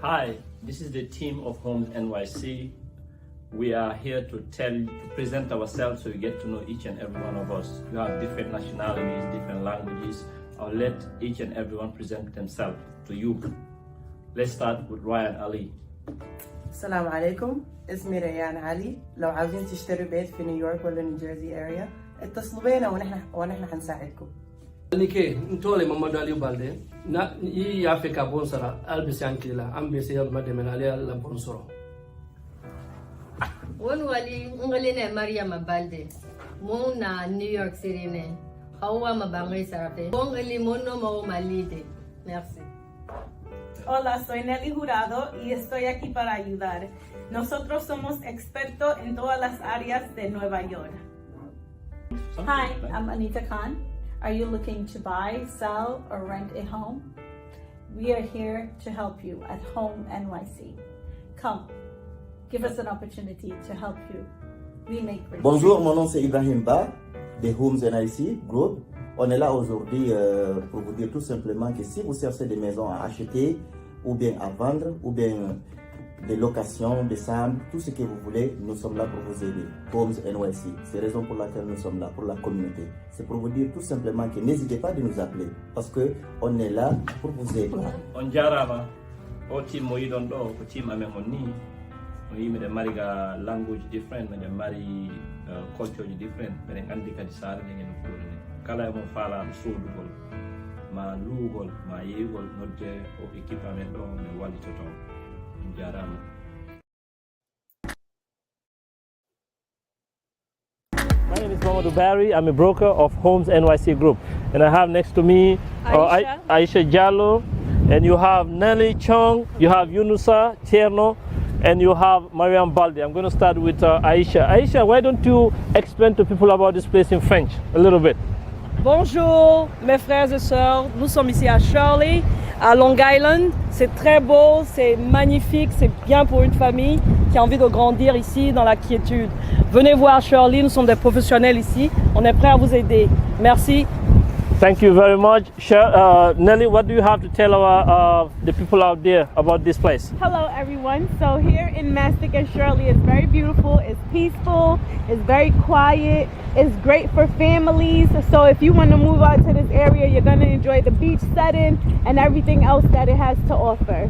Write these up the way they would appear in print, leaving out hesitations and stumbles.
Hi, this is the team of Homes NYC. We are here to present ourselves so you get to know each and every one of us. We have different nationalities, different languages. I'll let each and everyone present themselves to you. Let's start with Ryan Ali. السلام عليكم، اسمي ريان علي. لو عاوزين تشتروا بيت في نيويورك ولا نيوجيرسي اريا اتصلوا بينا ونحن حنساعدكم. Nike ntole Mamadou Aliou Balde na yi ya fe ka bon sara albisi ankila ambisi ya mademel ali la bon soro won wali ngale Mariam Balde mo na New York City ne hawa mabangai sarape bon ali mono mo malide. Merci. Hola, soy Nelly Jurado y estoy aquí para ayudar. Nosotros somos expertos en todas las áreas de Nueva York. Hi, I'm Anita Khan. Are you looking to buy, sell, or rent a home? We are here to help you at Home NYC. Come, give us an opportunity to help you. We make great. Bonjour, mon nom c'est Ibrahim Ba de Homes NYC Group. On est là aujourd'hui pour vous dire tout simplement que si vous cherchez des maisons à acheter ou bien à vendre ou bien des locations, des SAM, tout ce que vous voulez, nous sommes là pour vous aider. Homes NYC, c'est la raison pour laquelle nous sommes là, pour la communauté. C'est pour vous dire tout simplement que n'hésitez pas de nous appeler parce qu'on est là pour vous aider. On jarama, o team mo yidon do ko team amen on ni. No yimi de mari ga language different, de mari culture different, be andi kadi sare ne ngeno fulani. Kala mo fala am sodugol, ma lugol, ma yegol nodde o équipe amen do ne wali toto. My name is Mamadou Barry. I'm a broker of Homes NYC Group, and I have next to me Aisha Jallo, and you have Nelly Chong, you have Yunusa Tierno, and you have Mariam Balde. I'm going to start with Aisha. Aisha, why don't you explain to people about this place in French a little bit? Bonjour mes frères et sœurs, nous sommes ici à Shirley, à Long Island. C'est très beau, c'est magnifique, c'est bien pour une famille qui a envie de grandir ici dans la quiétude. Venez voir Shirley, nous sommes des professionnels ici, on est prêts à vous aider. Merci. Thank you very much. Nelly, what do you have to tell the people out there about this place? Hello everyone. So here in Mastic and Shirley, it's very beautiful, it's peaceful, it's very quiet, it's great for families. So if you want to move out to this area, you're going to enjoy the beach setting and everything else that it has to offer.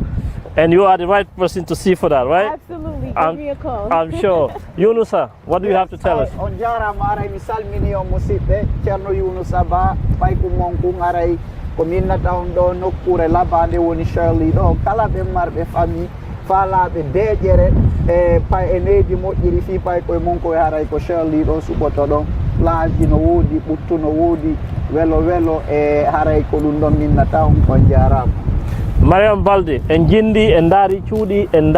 And you are the right person to see for that, right? Absolutely. Give me a call. I'm sure. Yunusa, what do you have to tell us? On jara maray misal mini o musite cherno Yunusa ba pai kumong kung aray komina taon do no kure labande woni Shirley do kala be marbe fami fala be dejere e pai eneji moƴƴiri fi pai koye mon koye haray ko Shirley do suɓoto ɗon plage no woodi ɓuttu no woodi welo e haray ko ɗum ɗon minnata on on jarama. Mariam Balde, en jindi en daari cuuɗi en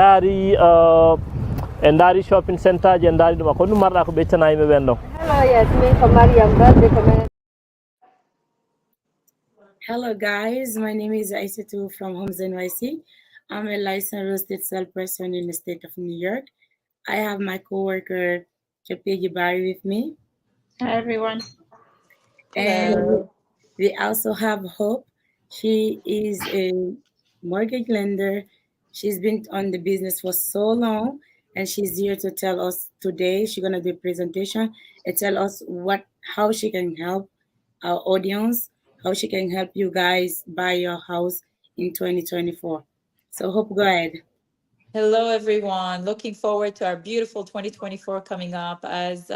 daari shopping center je en daari ɗuma ko ɗum marɗa ko ɓeccana yimɓe ɓen ɗon. Hello, yes, me ko Mariam Balde. Hello guys, my name is Aissatou from Homes NYC. I'm a licensed real estate salesperson in the state of New York. I have my coworker Chepegi Barry with me. Hi everyone. And we also have Hope. She is a mortgage lender. She's been on the business for so long, and she's here to tell us today. She's gonna do a presentation and tell us how she can help our audience, how she can help you guys buy your house in 2024. So Hope, go ahead. Hello, everyone. Looking forward to our beautiful 2024 coming up. As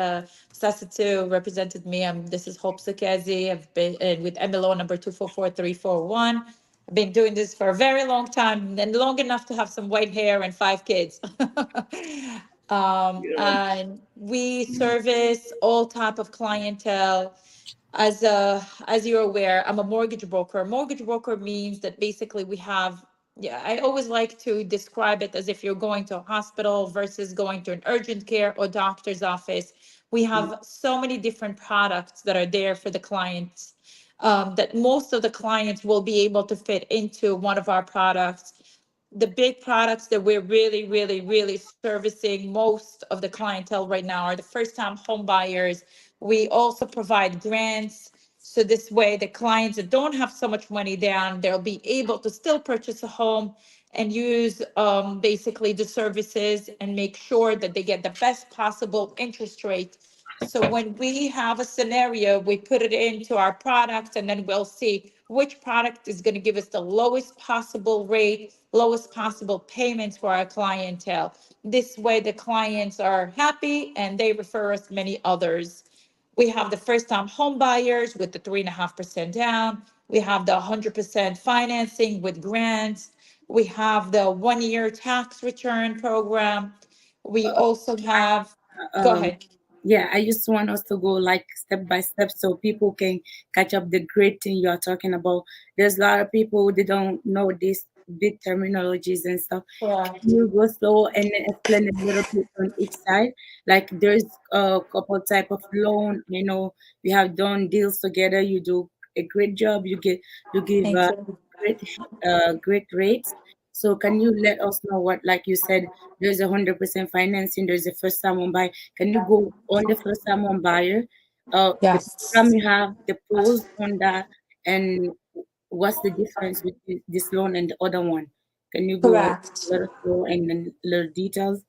Sasatou represented me, this is Hope Sakezi. I've been with MLO number 244341. I've been doing this for a very long time, and long enough to have some white hair and 5 kids. And we service all type of clientele. As you're aware, I'm a mortgage broker. Mortgage broker means that basically we have, I always like to describe it as if you're going to a hospital versus going to an urgent care or doctor's office. We have so many different products that are there for the clients, that most of the clients will be able to fit into one of our products. The big products that we're really servicing most of the clientele right now are the first-time home buyers. We also provide grants. So this way, the clients that don't have so much money down, they'll be able to still purchase a home and use basically the services and make sure that they get the best possible interest rate. So when we have a scenario, we put it into our product and then we'll see which product is going to give us the lowest possible rate, lowest possible payments for our clientele. This way the clients are happy and they refer us many others. We have the first time home buyers with the 3.5% down. We have the 100% financing with grants. We have the 1 year tax return program. We also have, go Um, ahead. yeah, I just want us to go like step by step so people can catch up the great thing you're talking about. There's a lot of people they don't know these big terminologies and stuff. Yeah. Can you go slow and then explain a little bit on each side? Like there's a couple type of loan. You know, we have done deals together. You do a great job. You give Thank you. great great rates. So can you let us know what, like you said, there's 100% financing. There's a first time home buyer. Can you go on the first time home buyer? The program Yes. you have, the pros on that, and what's the difference with this loan and the other one? Can you go Correct. let us know and then little details?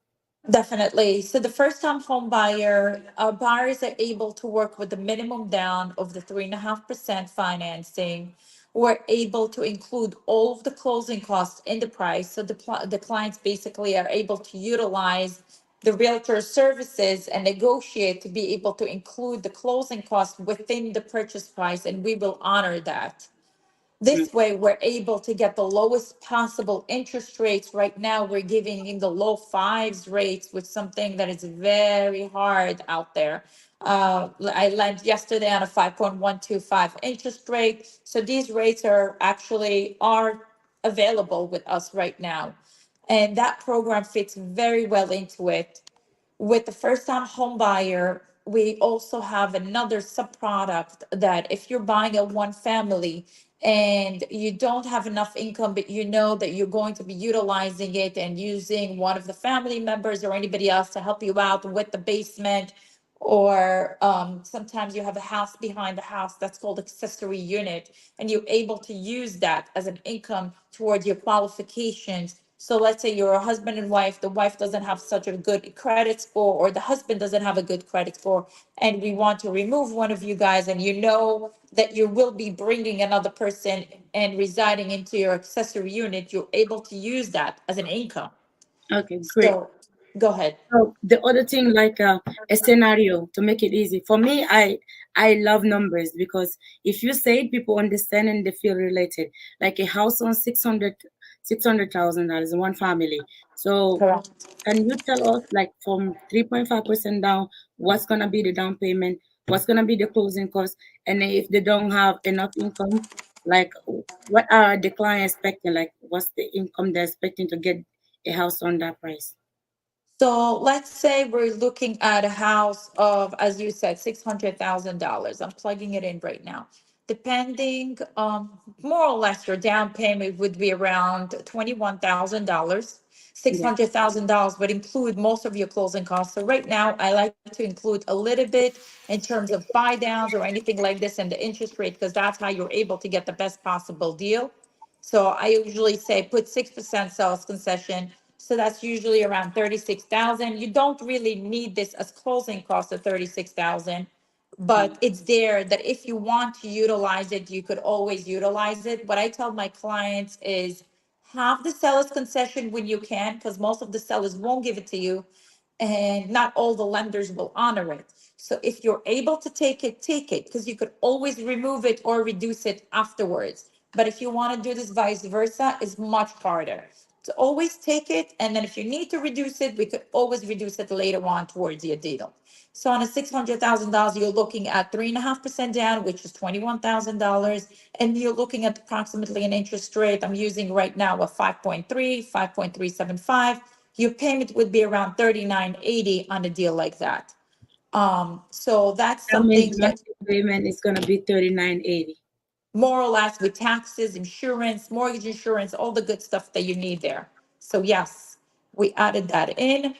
Definitely. So the first time home buyer, our buyers are able to work with the minimum down of the 3.5% financing. We're able to include all of the closing costs in the price. So the clients basically are able to utilize the realtor services and negotiate to be able to include the closing costs within the purchase price, and we will honor that. This way, we're able to get the lowest possible interest rates. Right now, we're giving in the low fives rates, with something that is very hard out there. I lent yesterday on a 5.125 interest rate. So these rates are available with us right now. And that program fits very well into it. With the first time home buyer, we also have another sub-product that if you're buying a one family and you don't have enough income, but you know that you're going to be utilizing it and using one of the family members or anybody else to help you out with the basement, or sometimes you have a house behind the house that's called accessory unit, and you're able to use that as an income toward your qualifications. So let's say you're a husband and wife, the wife doesn't have such a good credit score, or the husband doesn't have a good credit score, and we want to remove one of you guys, and you know that you will be bringing another person and residing into your accessory unit, you're able to use that as an income. Okay, great. So go ahead. So the other thing, like a scenario to make it easy for me, I love numbers because if you say it, people understand and they feel related. Like a house on $600,000, one family. So Correct. can you tell us, like from 3.5% down, what's gonna be the down payment? What's gonna be the closing cost? And then if they don't have enough income, like what are the client expecting? Like what's the income they're expecting to get a house on that price? So let's say we're looking at a house of, as you said, $600,000. I'm plugging it in right now. Depending, more or less, your down payment would be around $21,000. Yeah. $600,000 would include most of your closing costs. So right now, I like to include a little bit in terms of buy downs or anything like this and the interest rate, because that's how you're able to get the best possible deal. So I usually say put 6% sales concession. So that's usually around 36,000. You don't really need this as closing cost of 36,000, but it's there that if you want to utilize it, you could always utilize it. What I tell my clients is have the seller's concession when you can, because most of the sellers won't give it to you, and not all the lenders will honor it. So if you're able to take it, because you could always remove it or reduce it afterwards. But if you want to do this vice versa, it's much harder. To always take it, and then if you need to reduce it, we could always reduce it later on towards your deal. So on a $600,000, you're looking at 3.5% down, which is $21,000, and you're looking at approximately an interest rate I'm using right now of 5.3, 5.375. Your payment would be around $39.80 on a deal like that. So that's That means something the that monthly payment is gonna be $39.80. more or less with taxes, insurance, mortgage insurance, all the good stuff that you need there. So yes, we added that in.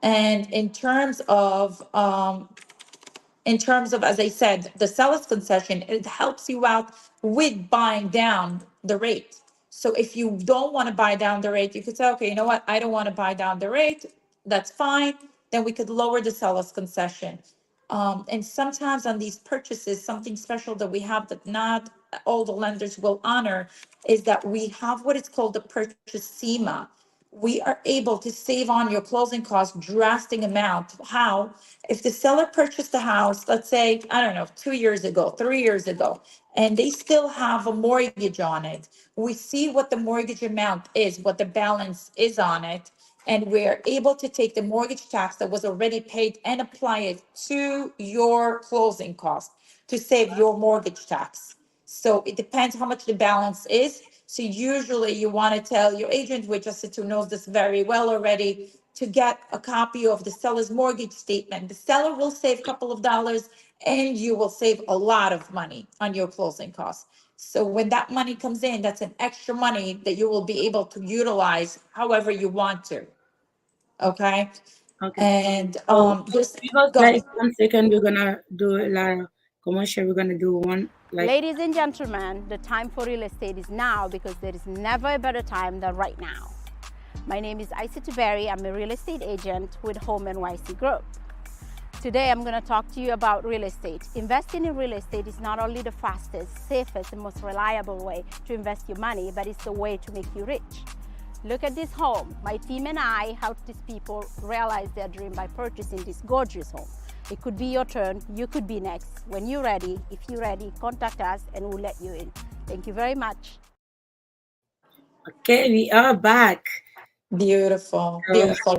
And in terms of, as I said, the seller's concession, it helps you out with buying down the rate. So if you don't want to buy down the rate, you could say, okay, you know what? I don't want to buy down the rate. That's fine. Then we could lower the seller's concession. And sometimes on these purchases, something special that we have that not all the lenders will honor is that we have what is called the purchase SEMA. We are able to save on your closing costs drastic amount. How? If the seller purchased the house, let's say, I don't know, 2 years ago, 3 years ago, and they still have a mortgage on it, we see what the mortgage amount is, what the balance is on it, and we're able to take the mortgage tax that was already paid and apply it to your closing cost to save your mortgage tax. So it depends how much the balance is. So usually you want to tell your agent, which Jessica knows this very well already, to get a copy of the seller's mortgage statement. The seller will save a couple of dollars and you will save a lot of money on your closing costs. So when that money comes in, that's an extra money that you will be able to utilize however you want to. Okay. Okay. And this because go like ahead. 1 second, we're gonna do like commercial. We're gonna do one like. Ladies and gentlemen, the time for real estate is now because there is never a better time than right now. My name is Isa Tiberi. I'm a real estate agent with Home NYC Group. Today I'm going to talk to you about real estate. Investing in real estate is not only the fastest, safest, and most reliable way to invest your money, but it's the way to make you rich. Look at this home. My team and I help these people realize their dream by purchasing this gorgeous home. It could be your turn. You could be next. When you're ready, if you're ready, contact us and we'll let you in. Thank you very much. Okay, we are back. Beautiful, beautiful.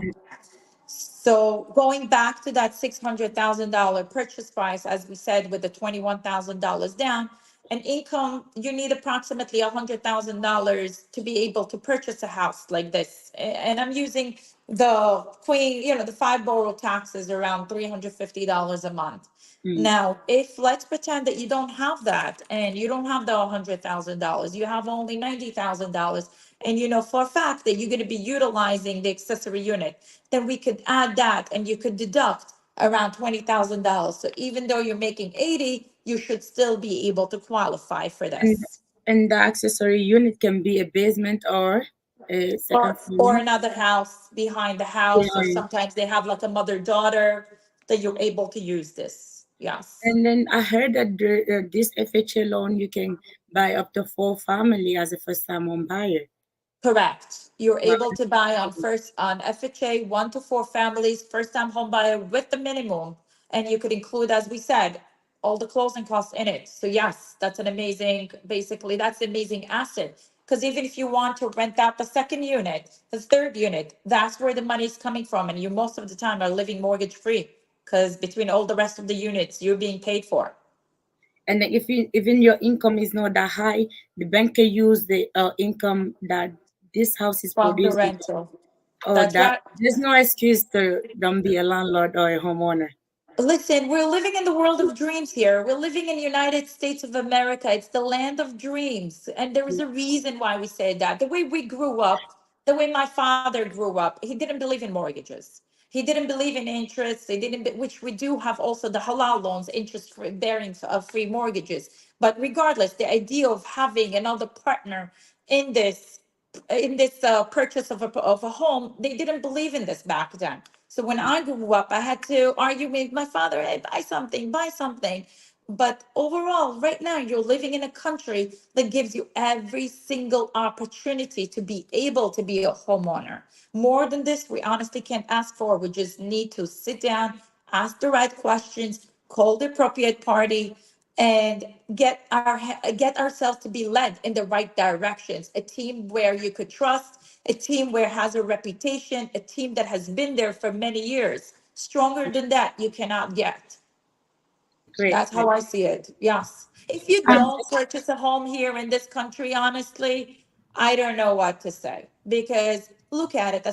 So going back to that $600,000 purchase price, as we said, with the $21,000 down, and income, you need approximately $100,000 to be able to purchase a house like this. And I'm using the queen, the 5 borough taxes around $350 a month. Now, if let's pretend that you don't have that and you don't have the $100,000, you have only $90,000, and you know for a fact that you're going to be utilizing the accessory unit, then we could add that and you could deduct around $20,000. So even though you're making 80, you should still be able to qualify for this. And the accessory unit can be a basement or a second or another house behind the house, or Yeah. sometimes they have like a mother-daughter that you're able to use this. Yes. And then I heard that this FHA loan, you can buy up to 4 family as a first-time home buyer. Correct. You're able to buy on FHA 1 to 4 families, first-time home buyer with the minimum, and you could include, as we said, all the closing costs in it. So yes, that's an amazing, basically, that's an amazing asset. Because even if you want to rent out the second unit, the third unit, that's where the money's coming from, and you most of the time are living mortgage-free, because between all the rest of the units, you're being paid for. And then if even your income is not that high, the bank can use the income that this house is From the producing. rental. Oh, That's right. There's no excuse to don't be a landlord or a homeowner. Listen, we're living in the world of dreams here. We're living in the United States of America. It's the land of dreams. And there is a reason why we say that. The way we grew up, the way my father grew up, he didn't believe in mortgages. He didn't believe in interest. Which we do have also the halal loans, interest bearing free mortgages. But regardless, the idea of having another partner in this purchase of a home, they didn't believe in this back then. So when I grew up, I had to argue with my father, hey, buy something. But overall, right now, you're living in a country that gives you every single opportunity to be able to be a homeowner. More than this, we honestly can't ask for. We just need to sit down, ask the right questions, call the appropriate party, and get ourselves to be led in the right directions. A team where you could trust, a team where has a reputation, a team that has been there for many years. Stronger than that, you cannot get. Great. That's how I see it. Yes. If you don't purchase a home here in this country, honestly, I don't know what to say, because look at it.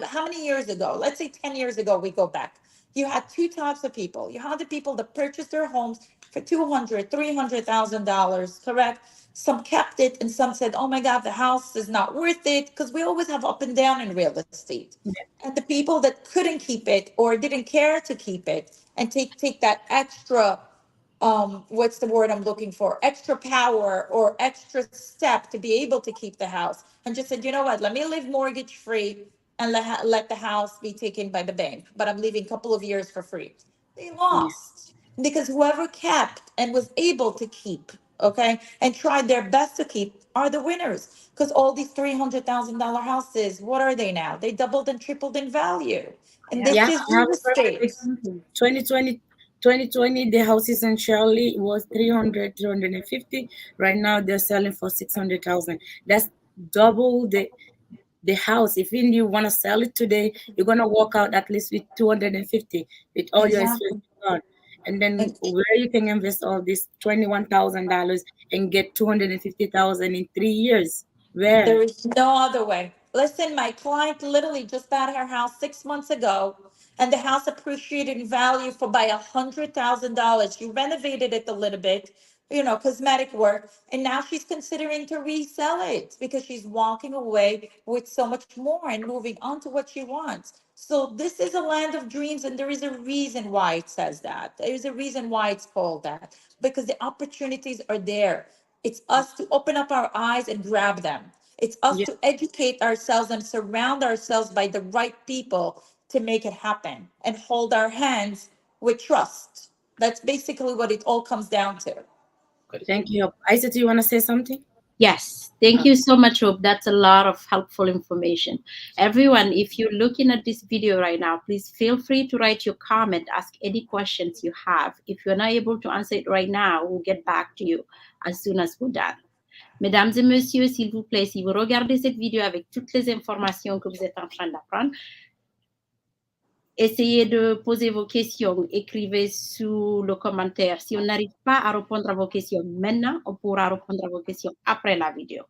How many years ago? Let's say 10 years ago, we go back. You had 2 types of people. You had the people that purchased their homes for $200,000, $300,000, correct? Some kept it and some said, oh my God, the house is not worth it, because we always have up and down in real estate. And the people that couldn't keep it or didn't care to keep it and take that extra what's the word I'm looking for? Extra power or extra step to be able to keep the house, and just said, you know what, let me live mortgage free and let the house be taken by the bank, but I'm leaving a couple of years for free. They lost because whoever kept and was able to keep, okay, and tried their best to keep are the winners. Because all these $300,000 houses, what are they now? They doubled and tripled in value. And this Yeah, is I have real a perfect estate. example. 2020, the houses in Shirley was 300, 350. Right now, they're selling for 600,000. That's double the house. If you want to sell it today, you're going to walk out at least with 250 with all your Exactly. expenses gone. And then where you can invest all this $21,000 and get 250,000 in 3 years? Where? There is no other way. Listen, my client literally just bought her house 6 months ago, and the house appreciated in value for by $100,000. She renovated it a little bit, cosmetic work, and now she's considering to resell it because she's walking away with so much more and moving on to what she wants. So this is a land of dreams, and there is a reason why it says that. There is a reason why it's called that, because the opportunities are there. It's us to open up our eyes and grab them. It's us to educate ourselves and surround ourselves by the right people to make it happen and hold our hands with trust. That's basically what it all comes down to. Thank you. Isa, do you want to say something? Yes, thank you so much, Hope. That's a lot of helpful information. Everyone, if you're looking at this video right now, please feel free to write your comment, ask any questions you have. If you're not able to answer it right now, we'll get back to you as soon as we're done. Mesdames et messieurs, s'il vous plaît, si vous regardez cette vidéo avec toutes les informations que vous êtes en train d'apprendre, essayez de poser vos questions, écrivez sous le commentaire. Si on n'arrive pas à répondre à vos questions maintenant, on pourra répondre à vos questions après la vidéo.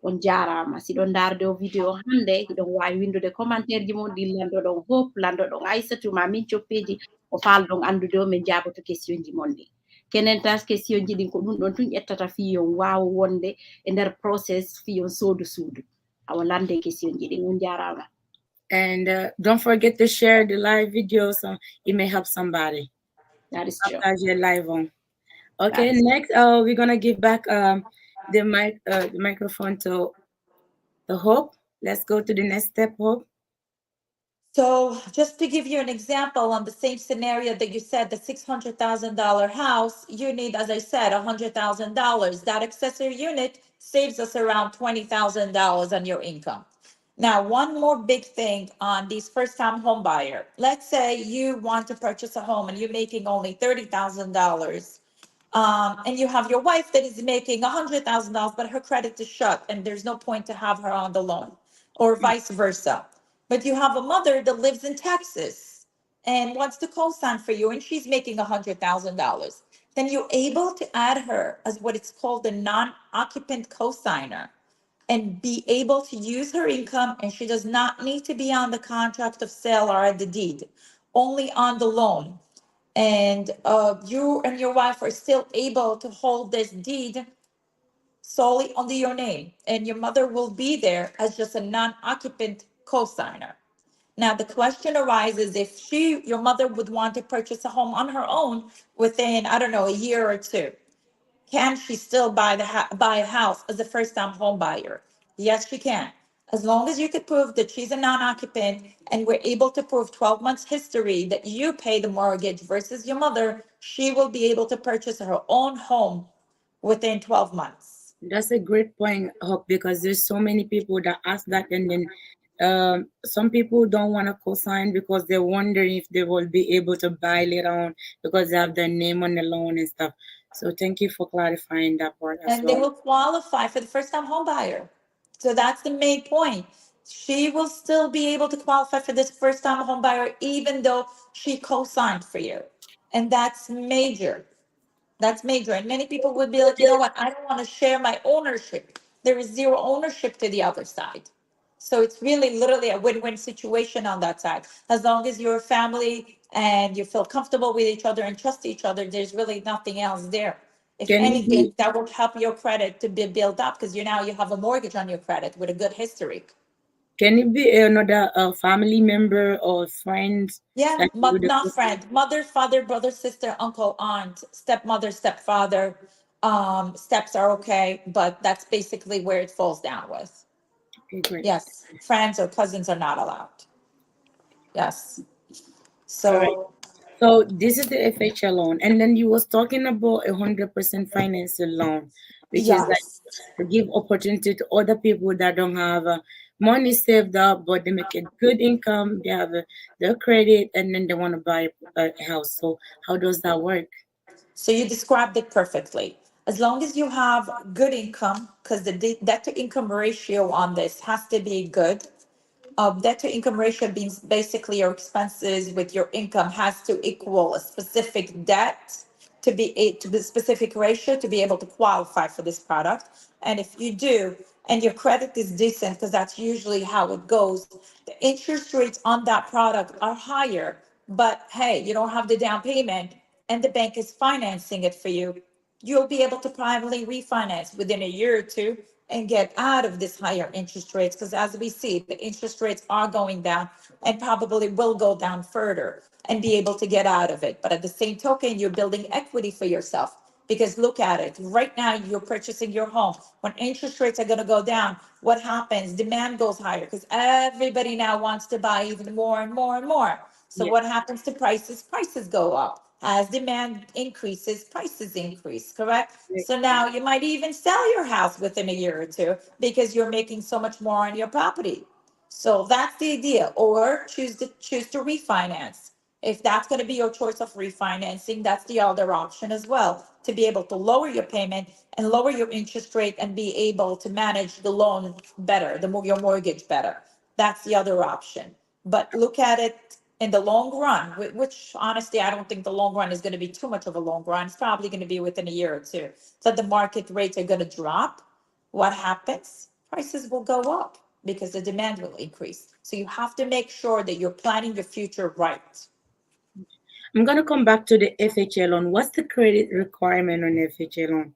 On jarama si ɗon darde o vidéo hande hiɗon wawi windude commentaire ji mon ɗi landoɗon Hope landoɗon Aissatou ma min coppeji o falɗon andude o min jaboto question ji mon ɗi kenen tas question ji ɗin ko ɗum ɗon tun ƴettata fiyon wawa wonde e nder process fiyon sodu suudu awa lande question ji ɗin on jarama. And don't forget to share the live video so it may help somebody. That is true. You're live on. Okay, next we're gonna give back the microphone to Hope. Let's go to the next step, Hope. So just to give you an example on the same scenario that you said, the $600,000 house, you need, as I said, $100,000. That accessory unit saves us around $20,000 on your income. Now, one more big thing on these first-time home buyer. Let's say you want to purchase a home and you're making only $30,000. And you have your wife that is making $100,000, but her credit is shut and there's no point to have her on the loan, or vice versa. But you have a mother that lives in Texas and wants to co-sign for you, and she's making $100,000. Then you're able to add her as what it's called a non-occupant co-signer and be able to use her income, and she does not need to be on the contract of sale or at the deed, only on the loan. And you and your wife are still able to hold this deed solely under your name, and your mother will be there as just a non-occupant co-signer. Now, the question arises if your mother would want to purchase a home on her own within, I don't know, a year or two. Can she still buy a house as a first-time home buyer? Yes, she can. As long as you could prove that she's a non-occupant and we're able to prove 12 months history that you pay the mortgage versus your mother, she will be able to purchase her own home within 12 months. That's a great point, Hope, because there's so many people that ask that, and then some people don't want to co-sign because they're wondering if they will be able to buy later on because they have their name on the loan and stuff. So thank you for clarifying that part as well. And they will qualify for the first-time home buyer. So that's the main point. She will still be able to qualify for this first-time home buyer even though she co-signed for you. And that's major. That's major. And many people would be like, you know what? I don't want to share my ownership. There is zero ownership to the other side. So it's really literally a win-win situation on that side. As long as you're a family and you feel comfortable with each other and trust each other, there's really nothing else there. If anything, that will help your credit to be built up because you have a mortgage on your credit with a good history. Can it be another family member or friend? Yeah, not friend, mother, father, brother, sister, uncle, aunt, stepmother, stepfather. Steps are okay, but that's basically where it falls down with. Okay, great. Yes, friends or cousins are not allowed. Yes. So. All right. So this is the FHA loan, and then you was talking about 100% financial loan, which is like to give opportunity to other people that don't have money saved up, but they make a good income, they have their credit, and then they want to buy a house. So how does that work? So you described it perfectly. As long as you have good income, because the debt to income ratio on this has to be good. Debt to income ratio means basically your expenses with your income has to equal a specific debt to be specific ratio to be able to qualify for this product. And if you do, and your credit is decent, because that's usually how it goes, the interest rates on that product are higher. But hey, you don't have the down payment and the bank is financing it for you. You'll be able to privately refinance within a year or two and get out of this higher interest rates, because as we see, the interest rates are going down and probably will go down further and be able to get out of it. But at the same token, you're building equity for yourself, because look at it. Right now, you're purchasing your home. When interest rates are going to go down, what happens? Demand goes higher because everybody now wants to buy even more and more and more. So what happens to prices? Prices go up. As demand increases, prices increase, correct? So now you might even sell your house within a year or two because you're making so much more on your property. So that's the idea. Or choose to refinance. If that's going to be your choice of refinancing, that's the other option as well, to be able to lower your payment and lower your interest rate and be able to manage the loan better, your mortgage better. That's the other option. But look at it in the long run, which honestly, I don't think the long run is going to be too much of a long run. It's probably going to be within a year or two. So the market rates are going to drop. What happens? Prices will go up because the demand will increase. So you have to make sure that you're planning your future right. I'm going to come back to the FHA loan. What's the credit requirement on FHA loan?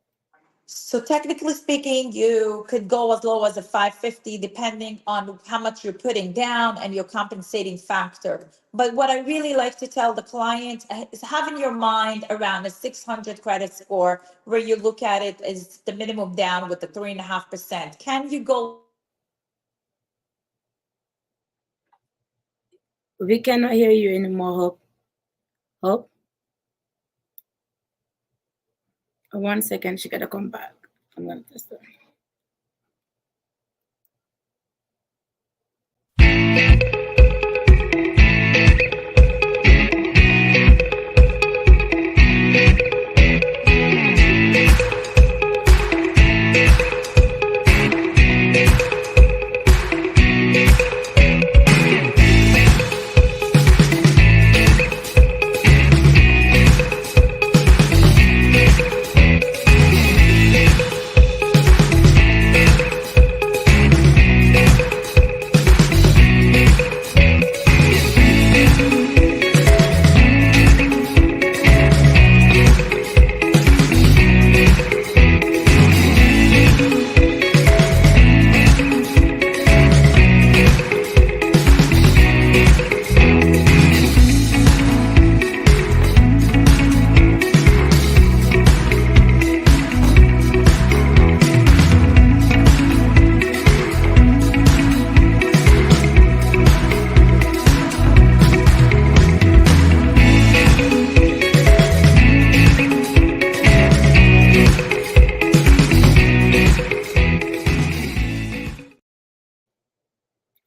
So technically speaking, you could go as low as a 550, depending on how much you're putting down and your compensating factor. But what I really like to tell the client is have in your mind around a 600 credit score, where you look at it as the minimum down with the 3.5%. Can you go? We cannot hear you anymore, Hope. Hope? 1 second, she gotta come back. I'm gonna test her.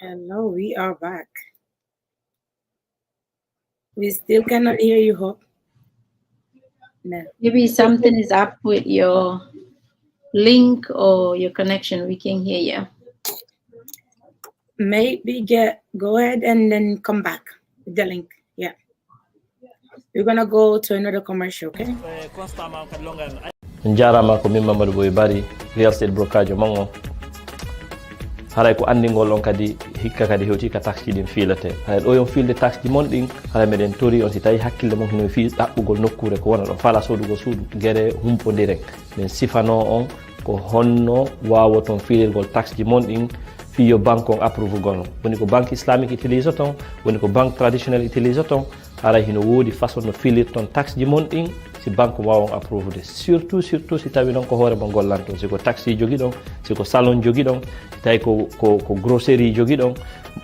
Hello, we are back. We still cannot hear you, Hope. No. Maybe something is up with your link or your connection. We can hear you. Maybe go ahead and then come back with the link. Yeah. We're gonna go to another commercial, okay? Njarama ko min Mamadou Boy Bari real estate brokerage mango haray ko andingol on kadi hikka kadi hewti ka tax din filate hay do yon filde tax di mon din haray meden tori on si tay hakkille mon hino fi dabbugol nokkure ko wona do fala sodugo suudu gere humpodire men sifano on ko honno wawoton filirgol tax di mon din fiyo banque on approuve gono woni ko banque islamique utilise ton woni ko banque traditionnelle utilise ton ara hino wodi façon no filir ton taxe ji mon ɗin si banque wawon approuve de surtout si tawi non ko hoore mo gollanto si ko taxi jogi ɗon si ko salon jogi ɗon tawi ko grosserie jogi ɗon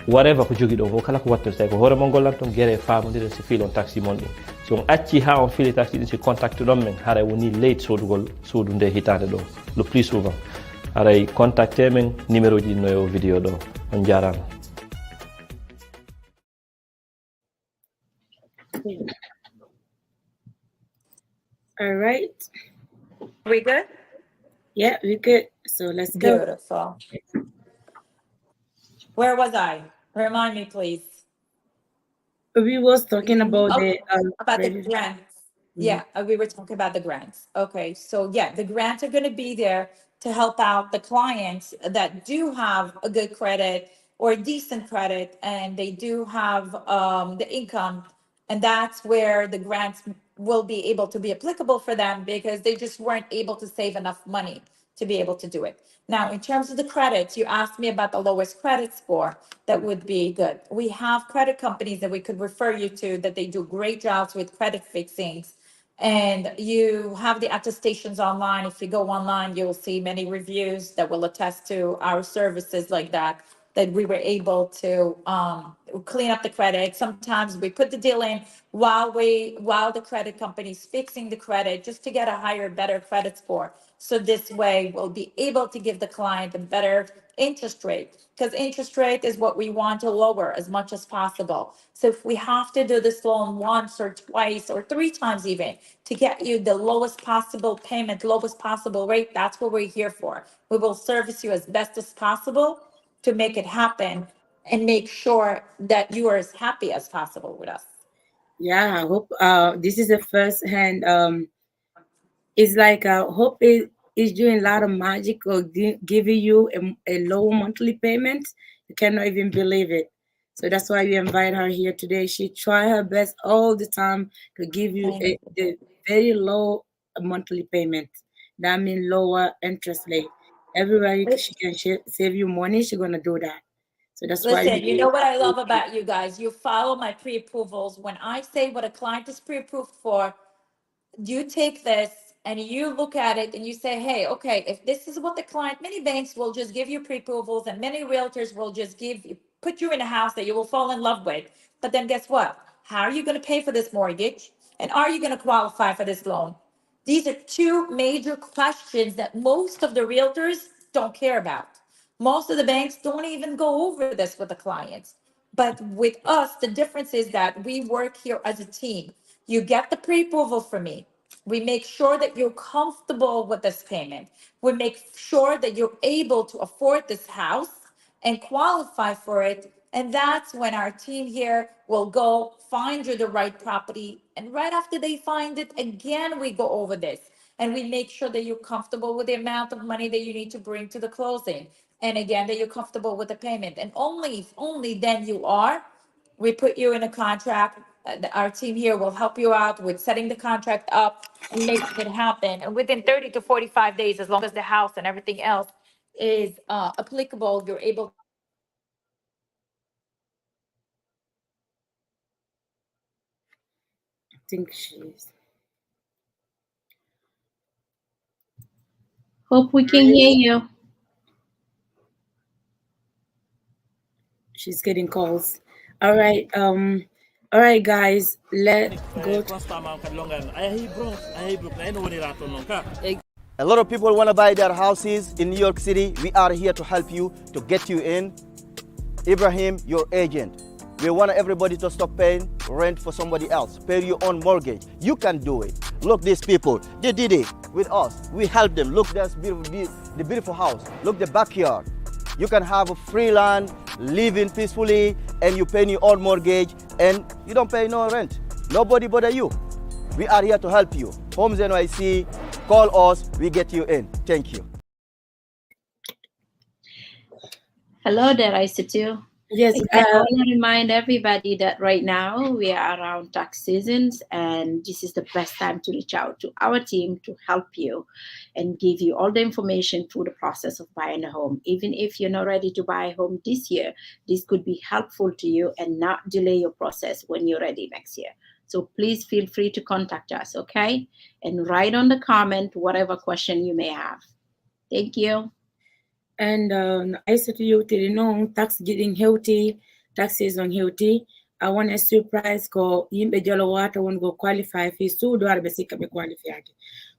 whatever ko jogi ɗon ko kala ko watte tawi ko hoore mo gollanton guere famodire si filon taxi mon ɗin so on acci ha on fili taxi ɗin si contacte ɗon men haray woni leydi sodugol suudu nde hitande ɗo le plus souvent haray contacte men numéro ji no yo vidéo ɗo on jarama. All right. We good? Yeah, we good. So let's go. Beautiful. Where was I? Remind me, please. We was talking about the grants. Yeah, we were talking about the grants. Okay, so yeah, the grants are going to be there to help out the clients that do have a good credit or decent credit, and they do have the income, and that's where the grants will be able to be applicable for them because they just weren't able to save enough money to be able to do it. Now, in terms of the credits, you asked me about the lowest credit score that would be good. We have credit companies that we could refer you to that they do great jobs with credit fixings. And you have the attestations online. If you go online, you'll see many reviews that will attest to our services like that we were able to clean up the credit. Sometimes we put the deal in while the credit company's fixing the credit just to get a higher, better credit score. So this way we'll be able to give the client a better interest rate, because interest rate is what we want to lower as much as possible. So if we have to do this loan once or twice or 3 times even to get you the lowest possible payment, lowest possible rate, that's what we're here for. We will service you as best as possible to make it happen and make sure that you are as happy as possible with us. Yeah, I hope this is the first hand. It's like I hope it is doing a lot of magic or giving you a low monthly payment. You cannot even believe it. So that's why we invite her here today. She try her best all the time to give you a very low monthly payment. That means lower interest rate. Everybody she can save you money, she's gonna do that. So that's why. Listen, you know what I love about you guys? You follow my pre-approvals. When I say what a client is pre-approved for, you take this and you look at it and you say, hey, okay, if this is what the client, many banks will just give you pre-approvals and many realtors will just put you in a house that you will fall in love with. But then guess what? How are you going to pay for this mortgage? And are you going to qualify for this loan? These are 2 major questions that most of the realtors don't care about. Most of the banks don't even go over this with the clients. But with us, the difference is that we work here as a team. You get the pre-approval from me. We make sure that you're comfortable with this payment. We make sure that you're able to afford this house and qualify for it. And that's when our team here will go find you the right property. And right after they find it, again, we go over this. And we make sure that you're comfortable with the amount of money that you need to bring to the closing. And again, that you're comfortable with the payment. And only then you are, we put you in a contract. Our team here will help you out with setting the contract up and making it happen. And within 30 to 45 days, as long as the house and everything else is applicable, you're able. I think she's. Hope we can hear you. She's getting calls. All right, guys, let's go. A lot of people want to buy their houses in New York City. We are here to help you, to get you in. Ibrahim, your agent. We want everybody to stop paying rent for somebody else. Pay your own mortgage. You can do it. Look, these people, they did it with us. We helped them. Look, that's beautiful, the beautiful house. Look, the backyard. You can have a free land, live in peacefully, and you pay your own mortgage, and you don't pay no rent. Nobody bother you. We are here to help you. Homes NYC, call us, we get you in. Thank you. Hello there, Isatu. Yes. I want to remind everybody that right now we are around tax seasons, and this is the best time to reach out to our team to help you and give you all the information through the process of buying a home. Even if you're not ready to buy a home this year, this could be helpful to you and not delay your process when you're ready next year. So please feel free to contact us, okay? And write on the comment whatever question you may have. Thank you. And I said to you, tax getting healthy, tax season healthy. I want a surprise ko yimbe jolo wata won go qualify fi su do arbe sika be qualify.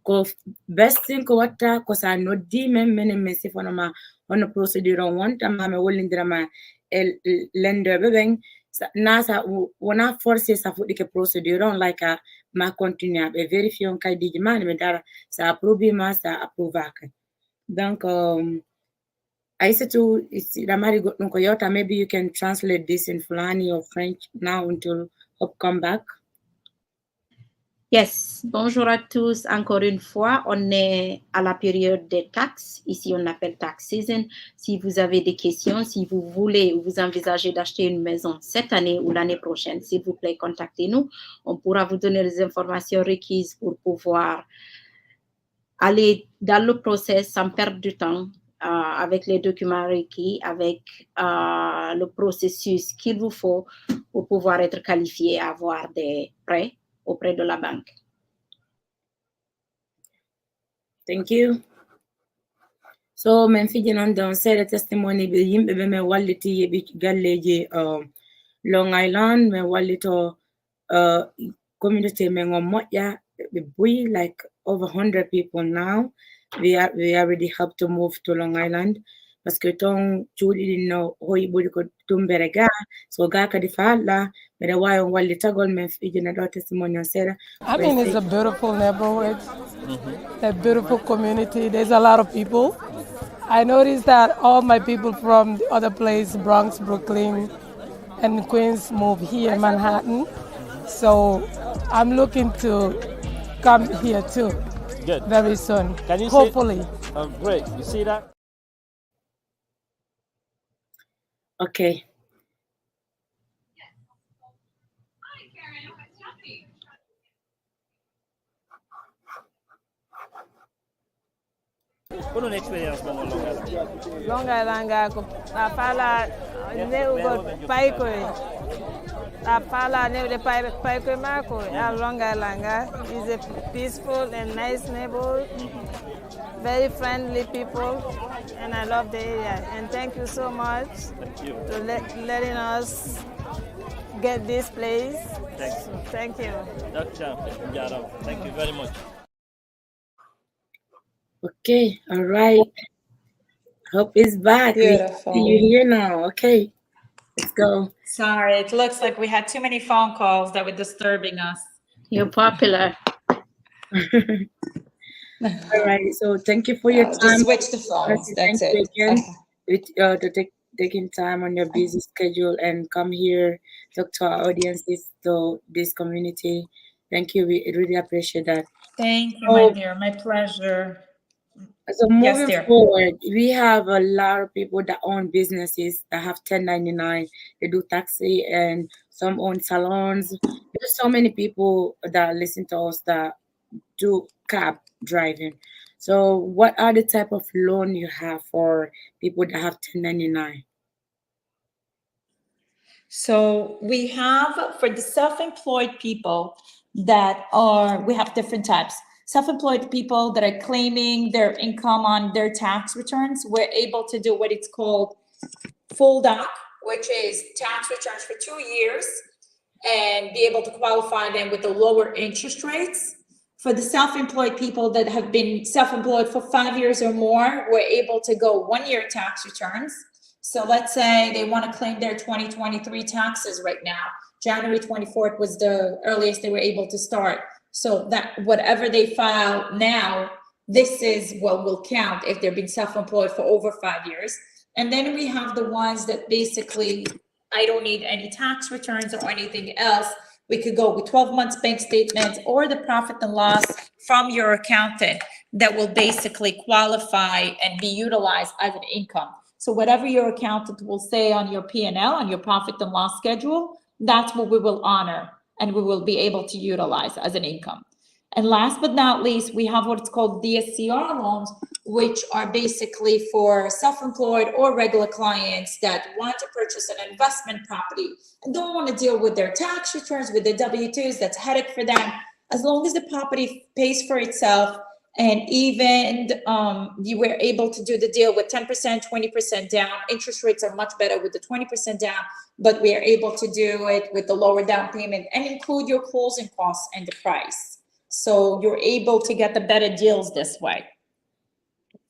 Ko best thing ko wata ko sa no di men mesi fono ma on procedure on one time ma wolindira ma el lender be ben nasa wona force sa fudi ke procedure on like a ma continue be verify on kay di man me dara sa approve ma sa approve. Donc I said to Ramari Koyota, maybe you can translate this in Fulani or French now until Hope come back. Yes, bonjour à tous. Encore une fois, on est à la période des taxes. Ici, on appelle tax season. Si vous avez des questions, si vous voulez ou vous envisagez d'acheter une maison cette année ou l'année prochaine, s'il vous plaît, contactez-nous. On pourra vous donner les informations requises pour pouvoir aller dans le process sans perdre du temps. Avec les documents requis, avec le processus qu'il vous faut pour pouvoir être qualifié à avoir des prêts auprès de la banque. Thank you. So, men fijin on don say the testimony be yimbe be me walliti ye bi galleji Long Island, me wallito community me ngomotya be bui like over 100 people now. We already helped to move to Long Island. Parce que ton chudi no hoi budi ko tumberega so ga ka di falla me da wayo walli tagol me fijina do testimony on sera. I mean, it's a beautiful neighborhood, a beautiful community. There's a lot of people. I noticed that all my people from the other place, Bronx, Brooklyn, and Queens, move here in Manhattan. So I'm looking to come here too. Good. Very soon. Can you hopefully. See? Oh, great. You see that? Okay. What experience on Long Island? Long Island ko pala ne ugo paiko pala ne de paiko mako Long Island is a peaceful and nice neighborhood, very friendly people, and I love the area. And thank you so much for letting us get this place. Thank you. Dr. Jaro, thank you very much. Okay, all right. Hope is back. Beautiful. See you here now. Okay, let's go. Sorry, it looks like we had too many phone calls that were disturbing us. You're popular. All right, so thank you for your time. Just switch the phones. That's it. Again, to taking time on your busy schedule and come here, talk to our audiences, to this community. Thank you. We really appreciate that. Thank you, my dear. My pleasure. So moving forward, we have a lot of people that own businesses that have 1099. They do taxi and some own salons. There's so many people that listen to us that do cab driving. So what are the type of loan you have for people that have 1099? So we have for the self-employed people we have different types. Self-employed people that are claiming their income on their tax returns, we're able to do what it's called full doc, which is tax returns for 2 years and be able to qualify them with the lower interest rates. For the self-employed people that have been self-employed for 5 years or more, we're able to go 1 year tax returns. So let's say they want to claim their 2023 taxes right now. January 24th was the earliest they were able to start. So that whatever they file now, this is what will count if they've been self-employed for over 5 years. And then we have the ones that basically, I don't need any tax returns or anything else. We could go with 12 months bank statements or the profit and loss from your accountant that will basically qualify and be utilized as an income. So whatever your accountant will say on your P&L, on your profit and loss schedule, that's what we will honor and we will be able to utilize as an income. And last but not least, we have what's called DSCR loans, which are basically for self-employed or regular clients that want to purchase an investment property and don't want to deal with their tax returns, with their W-2s. That's a headache for them. As long as the property pays for itself, and even you were able to do the deal with 10%, 20% down. Interest rates are much better with the 20% down, but we are able to do it with the lower down payment and include your closing costs and the price. So you're able to get the better deals this way.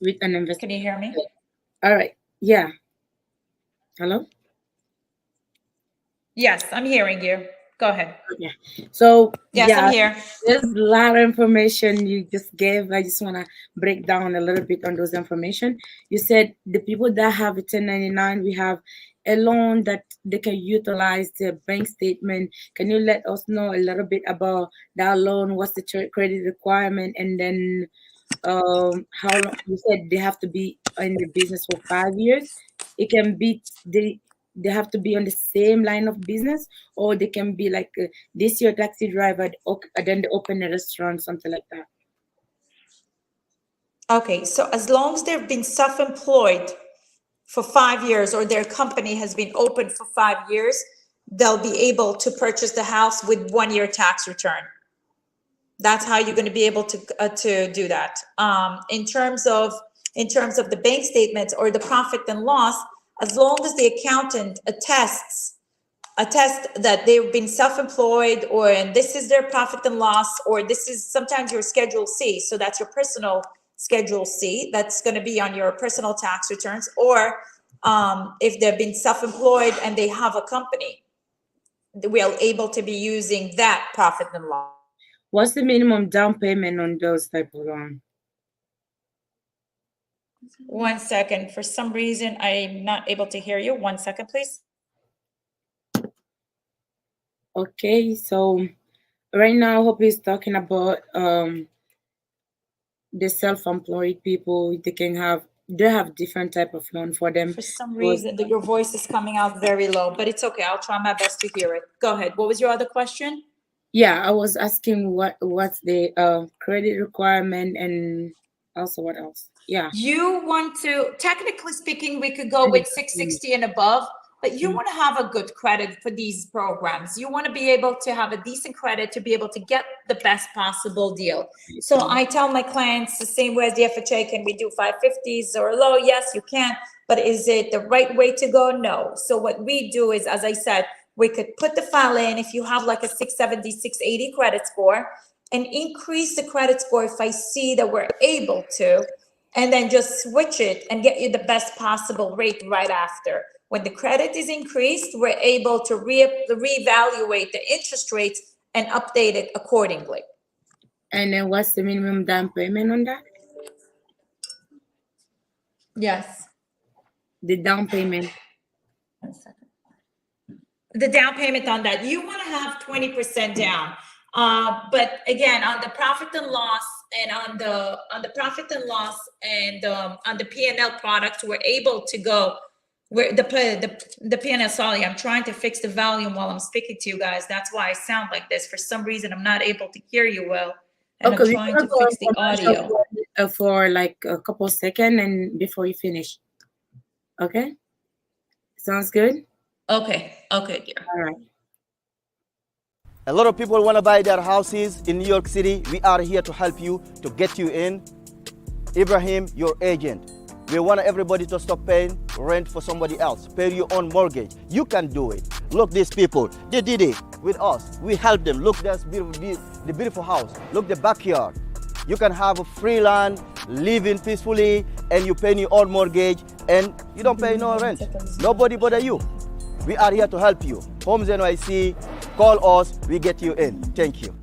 With an investment. Can you hear me? All right. Yeah. Hello? Yes, I'm hearing you. Go ahead. Okay. So yes, yeah, I'm here. There's a lot of information you just gave. I just want to break down a little bit on those information. You said the people that have a 1099, we have a loan that they can utilize the bank statement. Can you let us know a little bit about that loan? What's the credit requirement? And then how long? You said they have to be in the business for 5 years. It can be they have to be on the same line of business, or they can be like this year taxi driver, then they open a restaurant, something like that. Okay, so as long as they've been self-employed for 5 years or their company has been open for 5 years, they'll be able to purchase the house with 1 year tax return. That's how you're going to be able to do that. In terms of the bank statements or the profit and loss, as long as the accountant attests that they've been self-employed, or and this is their profit and loss, or this is sometimes your Schedule C, so that's your personal Schedule C, that's going to be on your personal tax returns, or if they've been self-employed and they have a company, we are able to be using that profit and loss. What's the minimum down payment on those type of loans? 1 second. For some reason, I'm not able to hear you. 1 second, please. Okay, so right now, Hope is talking about the self-employed people. They have different type of loan for them. For some reason, your voice is coming out very low, but it's okay. I'll try my best to hear it. Go ahead. What was your other question? Yeah, I was asking what's the credit requirement, and also what else? Yeah. You want to, technically speaking, we could go with 660 and above, but you want to have a good credit for these programs. You want to be able to have a decent credit to be able to get the best possible deal. So I tell my clients the same way as the FHA, can we do 550s or low? Yes, you can. But is it the right way to go? No. So what we do is, as I said, we could put the file in if you have like a 670, 680 credit score, and increase the credit score if I see that we're able to, and then just switch it and get you the best possible rate right after. When the credit is increased, we're able to reevaluate the interest rates and update it accordingly. And then what's the minimum down payment on that? Yes. The down payment. 1 second. The down payment on that, you want to have 20% down. But again, on the profit and loss and on the profit and loss and on the P&L products, we're able to go where the P&L. Sorry, I'm trying to fix the volume while I'm speaking to you guys. That's why I sound like this. For some reason, I'm not able to hear you well, and Okay, I'm trying to fix the audio. For like a couple seconds and before you finish. Okay, sounds good. Okay, dear. All right. A lot of people want to buy their houses in New York City. We are here to help you, to get you in. Ibrahim, your agent. We want everybody to stop paying rent for somebody else. Pay your own mortgage. You can do it. Look, these people, they did it with us. We help them. Look, that's the beautiful house. Look, the backyard. You can have a free land, living peacefully, and you pay your own mortgage, and you don't pay no rent. Nobody bother you. We are here to help you. Homes NYC, call us, we get you in. Thank you.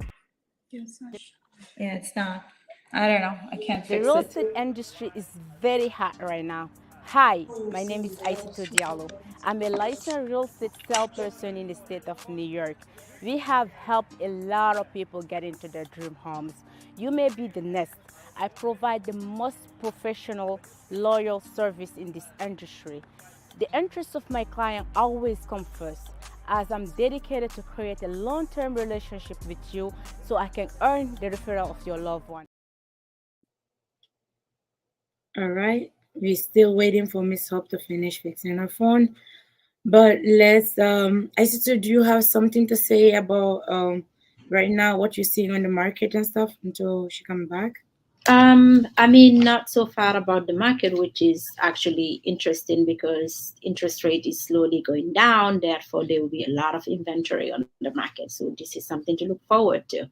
Yeah, it's not. I don't know. I can't The fix real it. estate industry is very hot right now. Hi, my name is Aissatou Diallo. I'm a licensed real estate salesperson in the state of New York. We have helped a lot of people get into their dream homes. You may be the next. I provide the most professional, loyal service in this industry. The interests of my client always come first, as I'm dedicated to create a long-term relationship with you so I can earn the referral of your loved one. All right. We're still waiting for Miss Hope to finish fixing her phone. But let's Isita, do you have something to say about right now what you're seeing on the market and stuff until she comes back? I mean, not so far about the market, which is actually interesting because interest rate is slowly going down. Therefore, there will be a lot of inventory on the market. So this is something to look forward to.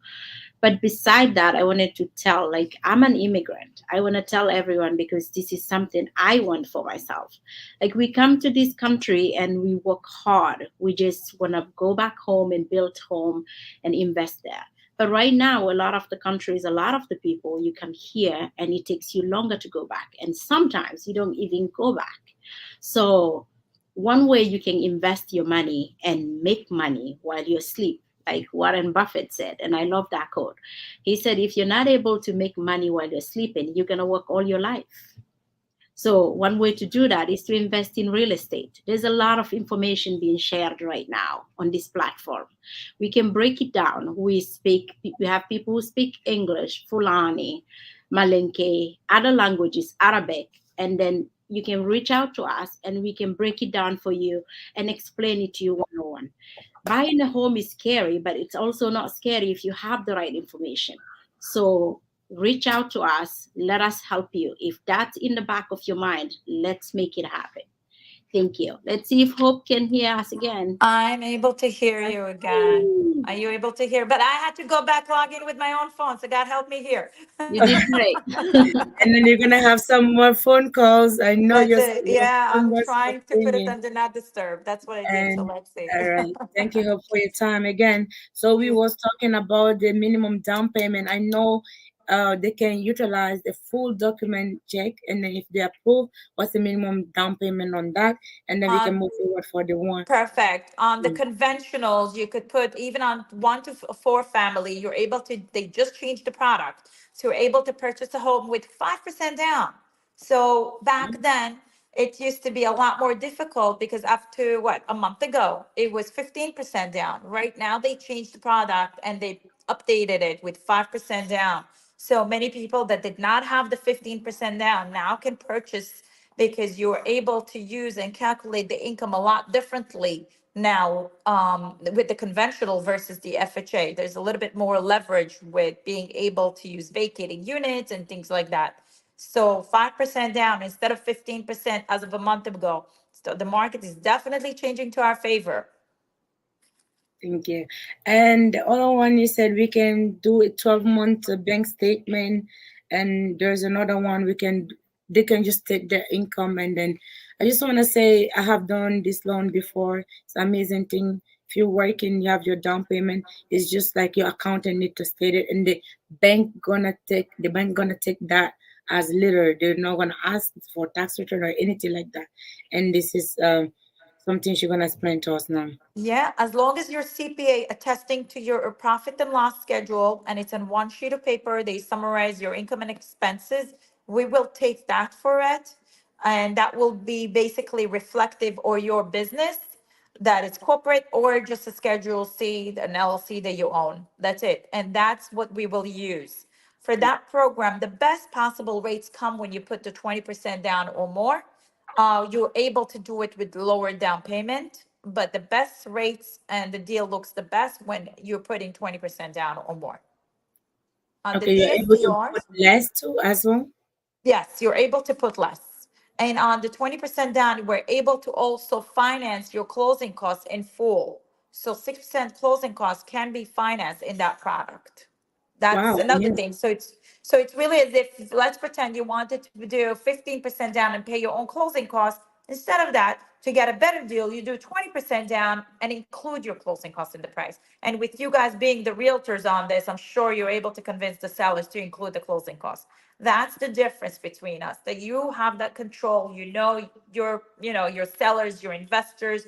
But beside that, I wanted to tell, like, I'm an immigrant. I want to tell everyone because this is something I want for myself. Like, we come to this country and we work hard. We just want to go back home and build home and invest there. But right now, a lot of the countries, a lot of the people, you come here and it takes you longer to go back. And sometimes you don't even go back. So one way you can invest your money and make money while you're asleep, like Warren Buffett said, and I love that quote. He said, if you're not able to make money while you're sleeping, you're going to work all your life. So one way to do that is to invest in real estate. There's a lot of information being shared right now on this platform. We can break it down. We have people who speak English, Fulani, Malinke, other languages, Arabic, and then you can reach out to us and we can break it down for you and explain it to you one-on-one. Buying a home is scary, but it's also not scary if you have the right information. So reach out to us. Let us help you. If that's in the back of your mind, let's make it happen. Thank you. Let's see if Hope can hear us again. I'm able to hear you again. Are you able to hear? But I had to go back log in with my own phone, so God help me here. You did great. And then you're gonna have some more phone calls. I know Yeah, I'm trying to put it in. under not disturb. That's what I did. So let's see. All right. Thank you, Hope, for your time again. So we was talking about the minimum down payment. I know they can utilize the full document check, and then if they approve, what's the minimum down payment on that, and then we can move forward for the one. Perfect. On the conventionals, you could put even on 1 to 4 family, you're able to, they just changed the product. So you're able to purchase a home with 5% down. So back then, it used to be a lot more difficult because after a month ago, it was 15% down. Right now, they changed the product and they updated it with 5% down. So many people that did not have the 15% down now can purchase because you're able to use and calculate the income a lot differently now with the conventional versus the FHA. There's a little bit more leverage with being able to use vacating units and things like that. So 5% down instead of 15% as of a month ago. So the market is definitely changing to our favor. Thank you. And the other one, you said we can do a 12-month bank statement, and there's another one they can just take their income. And then I just want to say I have done this loan before. It's an amazing thing. If you're working, you have your down payment. It's just like your accountant need to state it, and the bank gonna take that as little. They're not gonna ask for tax return or anything like that. And this is something she's gonna explain to us now. Yeah, as long as your CPA attesting to your profit and loss schedule and it's on one sheet of paper, they summarize your income and expenses, we will take that for it. And that will be basically reflective or your business, that it's corporate or just a Schedule C, an LLC that you own. That's it. And that's what we will use. For that program, the best possible rates come when you put the 20% down or more. You're able to do it with lower down payment, but the best rates and the deal looks the best when you're putting 20% down or more. Okay, you're able to put less too as well? Yes, you're able to put less. And on the 20% down, we're able to also finance your closing costs in full. So 6% closing costs can be financed in that product. That's another thing. So it's really as if, let's pretend you wanted to do 15% down and pay your own closing costs. Instead of that, to get a better deal, you do 20% down and include your closing costs in the price. And with you guys being the realtors on this, I'm sure you're able to convince the sellers to include the closing costs. That's the difference between us, that you have that control, your sellers, your investors,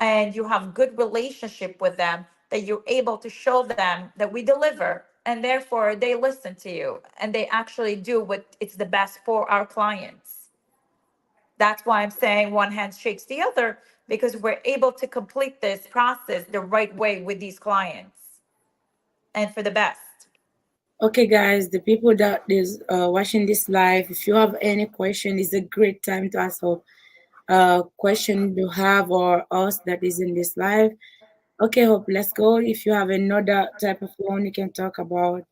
and you have good relationship with them, that you're able to show them that we deliver and therefore they listen to you and they actually do what it's the best for our clients. That's why I'm saying one hand shakes the other, because we're able to complete this process the right way with these clients and for the best. Okay, guys, the people that is watching this live, if you have any question, it's a great time to ask a question you have or us that is in this live. Okay, Hope, let's go. If you have another type of loan you can talk about.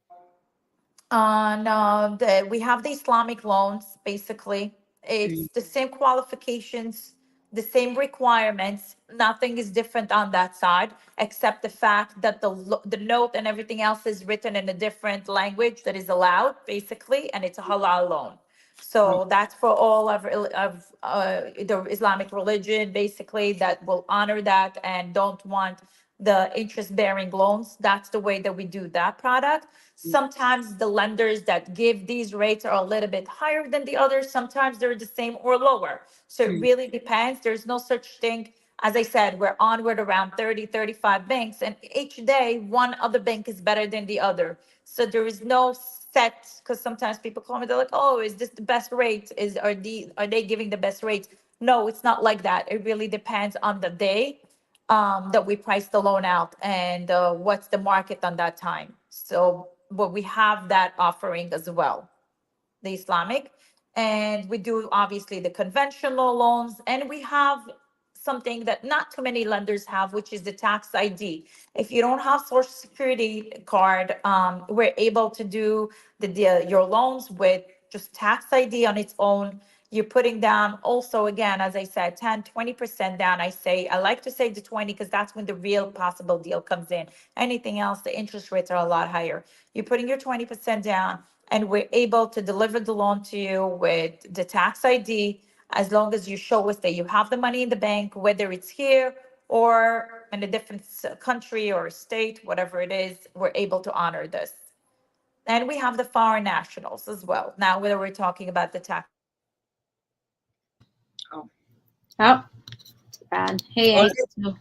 No, we have the Islamic loans, basically. It's the same qualifications, the same requirements. Nothing is different on that side, except the fact that the note and everything else is written in a different language that is allowed, basically, and it's a halal loan. So that's for all of the Islamic religion, basically, that will honor that and don't want the interest-bearing loans. That's the way that we do that product. Sometimes the lenders that give these rates are a little bit higher than the others. Sometimes they're the same or lower. So it really depends. There's no such thing. As I said, we're onward around 30, 35 banks, and each day one other bank is better than the other. So there is no set, because sometimes people call me, they're like, oh, is this the best rate? Are they giving the best rates? No, it's not like that. It really depends on the day that we price the loan out and what's the market on that time. So, but we have that offering as well, the Islamic, and we do obviously the conventional loans, and we have something that not too many lenders have, which is the tax ID. If you don't have Social Security card, we're able to do your loans with just tax ID on its own. You're putting down also, again, as I said, 10, 20% down. I like to say the 20 because that's when the real possible deal comes in. Anything else, the interest rates are a lot higher. You're putting your 20% down, and we're able to deliver the loan to you with the tax ID, as long as you show us that you have the money in the bank, whether it's here or in a different country or state, whatever it is, we're able to honor this. And we have the foreign nationals as well. Now, whether we're talking about the tax. Oh, and hey,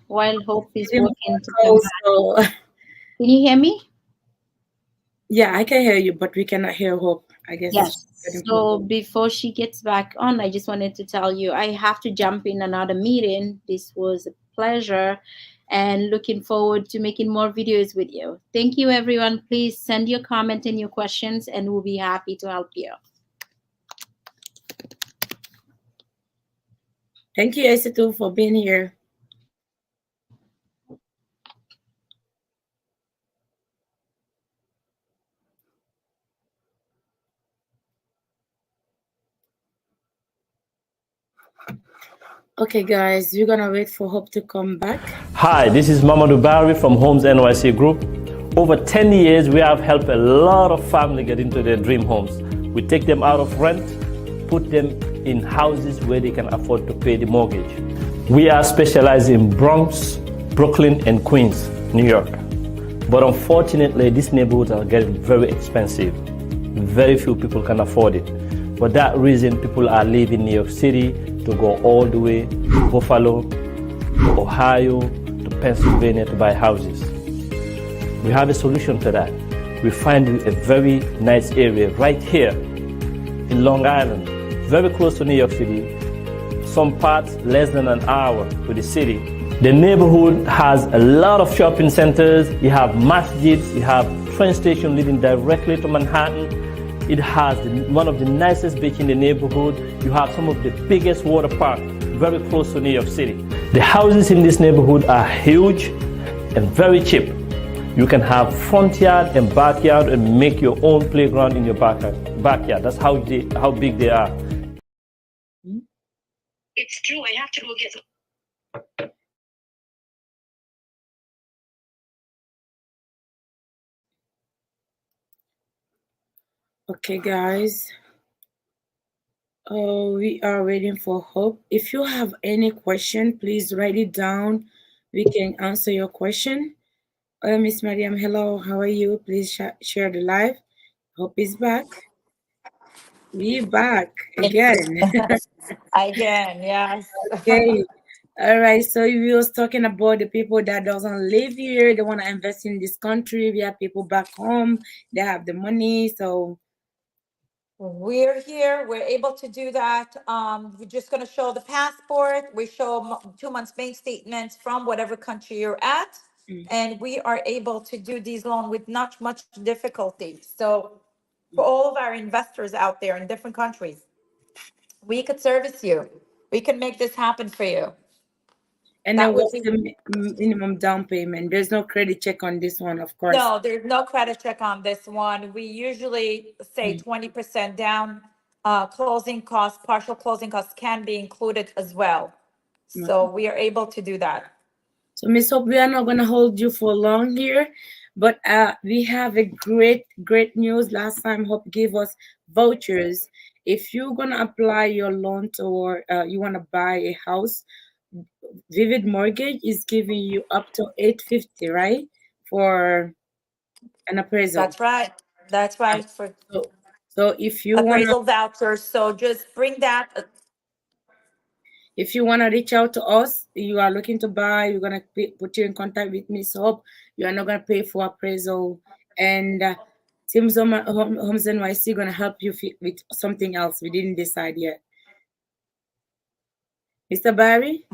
while Hope is working to come back. Can you hear me? Yeah, I can hear you, but we cannot hear Hope, I guess. Yes. So before she gets back on, I just wanted to tell you I have to jump in another meeting. This was a pleasure and looking forward to making more videos with you. Thank you, everyone. Please send your comment and your questions, and we'll be happy to help you. Thank you, Aissatou, for being here. Okay, guys, we're gonna wait for Hope to come back. Hi, this is Mamadou Barry from Homes NYC Group. Over 10 years, we have helped a lot of families get into their dream homes. We take them out of rent, put them in houses where they can afford to pay the mortgage. We are specialized in Bronx, Brooklyn, and Queens, New York. But unfortunately, these neighborhoods are getting very expensive. Very few people can afford it. For that reason, people are leaving New York City to go all the way to Buffalo, to Ohio, to Pennsylvania to buy houses. We have a solution to that. We find a very nice area right here in Long Island, very close to New York City, some parts less than an hour to the city. The neighborhood has a lot of shopping centers. You have masjids, you have train station leading directly to Manhattan. It has one of the nicest beaches in the neighborhood. You have some of the biggest water parks very close to New York City. The houses in this neighborhood are huge and very cheap. You can have front yard and backyard and make your own playground in your backyard. That's how big they are. It's true. I have to go get some. Okay, guys. We are waiting for Hope. If you have any question, please write it down. We can answer your question. Miss Mariam, hello. How are you? Please share the live. Hope is back. We back again. Again, yes. Okay. All right, so we was talking about the people that doesn't live here, they want to invest in this country. We have people back home, they have the money, so we're here. We're able to do that. We're just going to show the passport. We show 2 months bank statements from whatever country you're at, and we are able to do these loans with not much difficulty. So, for all of our investors out there in different countries, we could service you. We can make this happen for you. and That then would what's be- the minimum down payment? There's no credit check on this one, of course. No, there's no credit check on this one. We usually say 20% down. Closing costs, partial closing costs can be included as well. So we are able to do that. So, Miss Hope, we are not going to hold you for long here, but we have a great news. Last time, Hope gave us vouchers. If you're going to apply your loan or you want to buy a house, Vivid Mortgage is giving you up to $850, right, for an appraisal. That's right. That's right. For so if you want appraisal vouchers, so just bring that. If you want to reach out to us, you are looking to buy, we're going to put you in contact with Miss Hope. You are not going to pay for appraisal. And Teams Homes NYC going to help you with something else. We didn't decide yet. Mr. Barry?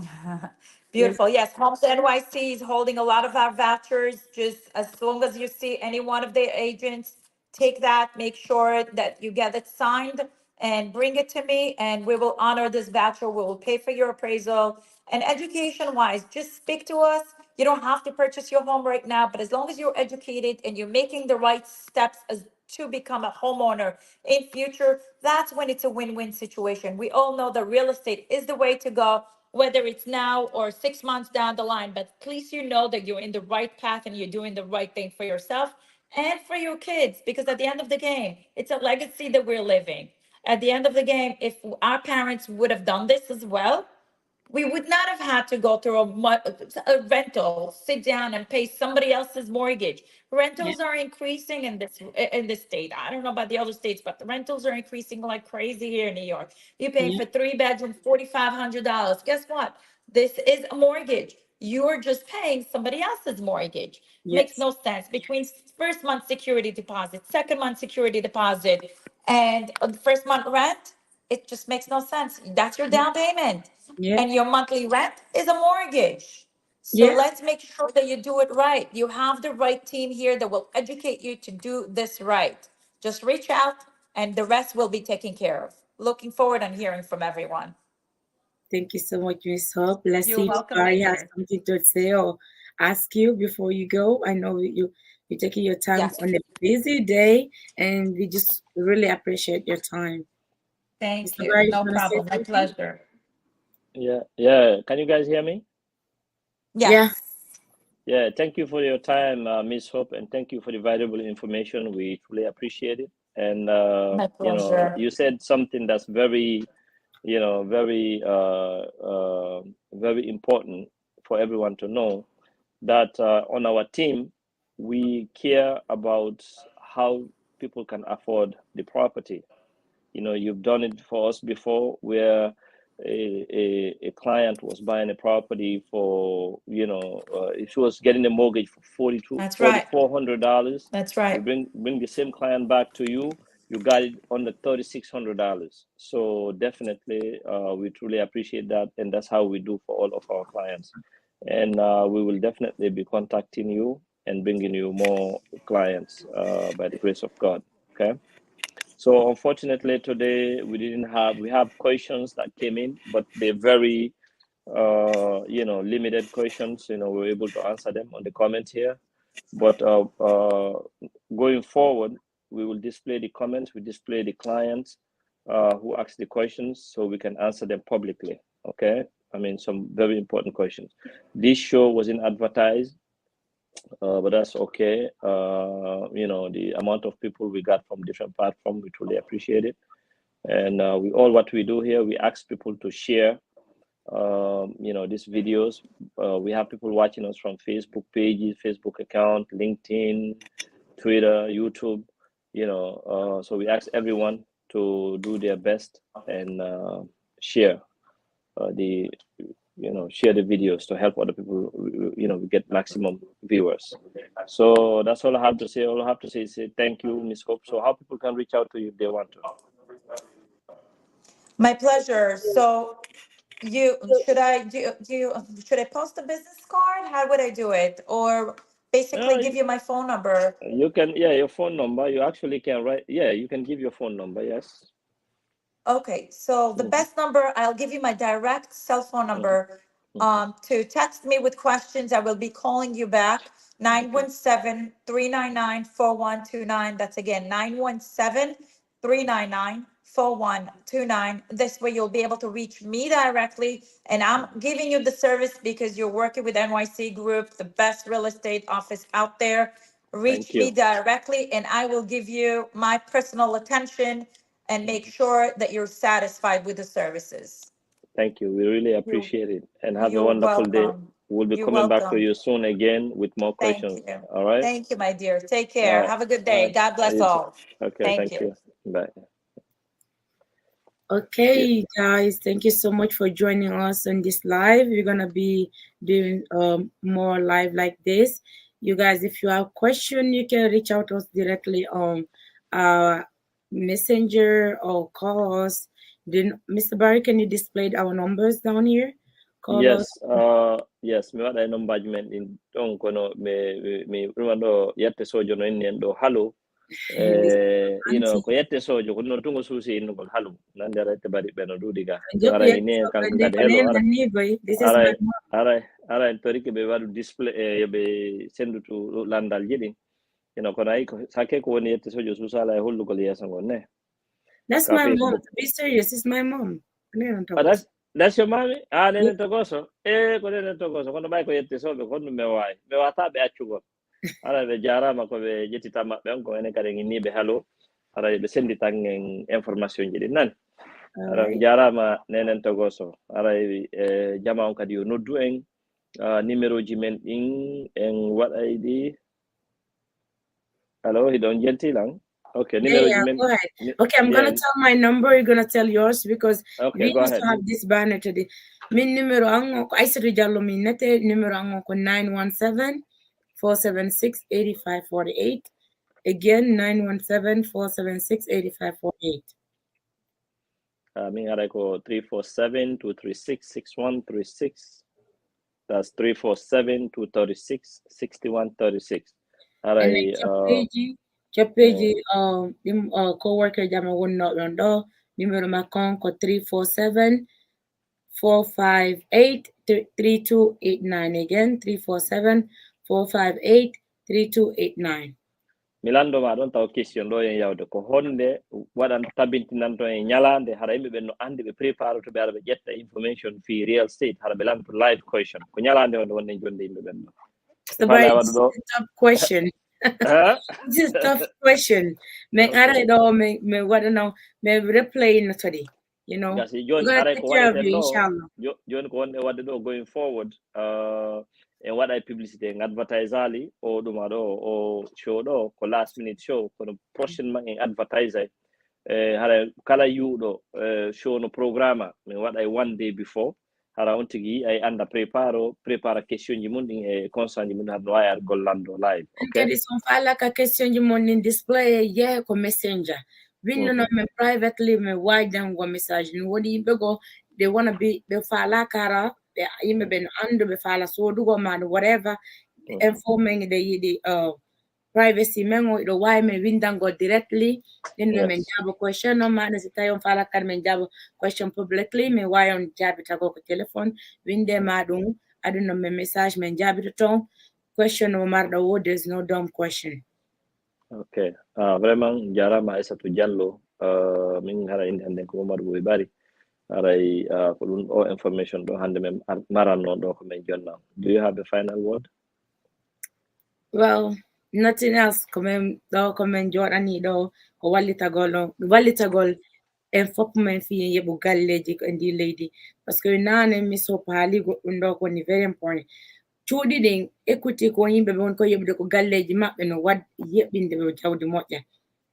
Beautiful. Yes, Homes NYC is holding a lot of our vouchers. Just as long as you see any one of their agents, take that, make sure that you get it signed and bring it to me, and we will honor this voucher. We will pay for your appraisal. And education-wise, just speak to us. You don't have to purchase your home right now, but as long as you're educated and you're making the right steps to become a homeowner in future, that's when it's a win-win situation. We all know that real estate is the way to go, whether it's now or 6 months down the line, but at least you know that you're in the right path and you're doing the right thing for yourself and for your kids, because at the end of the game, it's a legacy that we're living. At the end of the game, if our parents would have done this as well, we would not have had to go through a rental, sit down and pay somebody else's mortgage. Rentals are increasing in this state. I don't know about the other states, but the rentals are increasing like crazy here in New York. You're paying for 3 bedrooms, $4,500. Guess what? This is a mortgage. You're just paying somebody else's mortgage. Makes no sense. Between first month security deposit, second month security deposit, and the first month rent, it just makes no sense. That's your down payment. And your monthly rent is a mortgage. So let's make sure that you do it right. You have the right team here that will educate you to do this right. Just reach out and the rest will be taken care of. Looking forward and hearing from everyone. Thank you so much, Miss Hope. Let's You're see if welcome, Barry my has dear. something to say or ask you before you go. I know you're taking your time on a busy day, and we just really appreciate your time. Thank Mr. you. Barry, No you wanna say problem. My something? pleasure. Yeah. Can you guys hear me? Yes. Yeah. Thank you for your time, Miss Hope, and thank you for the valuable information. We truly appreciate it. And My pleasure. you said something that's very, very, very important for everyone to know, that on our team, we care about how people can afford the property. You've done it for us before, where a client was buying a property for, she was getting a mortgage for That's right. $4,400. That's right. We bring the same client back to you. You got it under $3,600. So definitely, we truly appreciate that, and that's how we do for all of our clients. And we will definitely be contacting you and bringing you more clients by the grace of God. Okay. So unfortunately today we have questions that came in, but they're very limited questions. We're able to answer them on the comments here, but going forward, we will display the comments, we display the clients who asked the questions, so we can answer them publicly. Okay. I mean, some very important questions. This show wasn't advertised, but that's okay. The amount of people we got from different platforms, we truly appreciate it. And what we do here, we ask people to share, these videos. We have people watching us from Facebook pages, Facebook account, LinkedIn, Twitter, YouTube, so we ask everyone to do their best and share the share the videos to help other people, get maximum viewers. So that's all I have to say. All I have to say is thank you, Ms. Hope. So how people can reach out to you if they want to? My pleasure. So should I post a business card? How would I do it? Or basically give you my phone number? You can, your phone number. You actually can write. Yeah, you can give your phone number. Yes. Okay, so the best number, I'll give you my direct cell phone number. To text me with questions, I will be calling you back. 917-399-4129. That's again 917-399-4129. This way you'll be able to reach me directly. And I'm giving you the service because you're working with NYC Group, the best real estate office out there. Reach me directly and I will give you my personal attention and make sure that you're satisfied with the services. Thank you. We really appreciate it. And have a You're wonderful day. welcome. We'll be You're coming back to welcome. you soon again with more questions. Thank you. All right? Thank you, my dear. Take care. All right. Have a good All day. right. God bless You too. all. Okay, thank you. Bye. Okay, guys, thank you so much for joining us on this live. We're gonna be doing more live like this. You guys, if you have questions, you can reach out to us directly on Messenger or call us. Then, Mr. Barry, can you display our numbers down here? Call Yes, us. yes, mi waɗa nombajment ɗin ɗon kono mi ɗuman ɗo yette sojo no inni en ɗo halu ko yette sojo ko noon tungo suusi innugol halu nande ara ette baɗi ɓe no duuɗi ga so ara ini en kanko kadi hello ara en toriki ɓe waɗu display yoɓe sendutu landal jiɗin kono ayi sakke ko woni yette sojo suusala e hollugol yeeso ngon ne. That's my mom. To be serious, it's my mom. That's your mommy? Nene Togoso. Ko nene Togoso. Kono bay ko yette soɓe kono me wataɓe accugol. Ara ɓe jarama ko ɓe jettita maɓɓe on ko enen kadi nginniɓe haalo ara ɓe sendi tan en information ji ɗi nani. Ara jarama nenen Togoso. Ara jama on kadi yo noddu en numéro ji men ɗin en waɗay ɗi. Hello, hiɗon jeltilan. Okay, yeah, go ahead. Okay, I'm gonna tell my number. You're gonna tell yours because we used to have this banner today. Min numero ango ko Aissatou Diallo min nete numero ango ko 917-476-8548. Again, 917-476-8548. Min ara ko 347-236-6136. That's 347-236-6136. Ara Chappeji co-worker jama wonno ɗon ɗo numéro makon ko 347-458-3289. Again 347-458-3289. Milando ma ɗon taw question ɗo en yawde ko honde waɗan tabintinan to en ñalande hara yimɓe ɓen no andi ɓe prépare to ɓe ara ɓe ƴetta information fi real estate hara ɓe lanto live question ko ñalande wonde wonde jonde yimɓe ɓen ɗo. It's a tough question. This is a tough question. Me what now? Me replay today. Yes, joni ko wonde wadde ɗo going forward en waɗa publicité en advertise ali o ɗum aɗo o show ɗo ko last minute show kono prochainement en advertise hara kala yuɗo show no programme min waɗa one day before hara on tigi ay anda prépara question ji mun ɗin e constant ji mun haɗa no wawi ar gollando live. Kadi son fala ka question ji mon in display ko messenger winno no me privately me wajdango message ni woni yimɓe go they wanna be ɓe fala kara ɓe yimɓe ɓe no andu ɓe fala sodugo ma whatever informing the yiɗi privacy men o ɗo wawi men windango directly ɗinno men jaabo question on maɗa so tawi on fala kadi men jaabo question publicly min wawi on jaabitago ko téléphone winde ma ɗum aɗuno men message men jaabito ton question o marɗo wo there's no dumb question. Okay, vraiment jarama Aissatou Diallo min hara inde hande ko Mamadou Boy Bari aray ko ɗum o information ɗo hande men maranno ɗo ko men jonna. Do you have a final word? Well, nothing else komen joɗani ɗo ko wallitagol en fof men fi yeɓu galleji ko ndi leydi parce que nane mi so paali goɗɗum ɗo koni very important. Cuuɗi ɗin écoute ko yimɓe ɓe won ko yeɓude ko galleji maɓɓe no wad yeɓɓinde ɓe jawdi moƴƴa.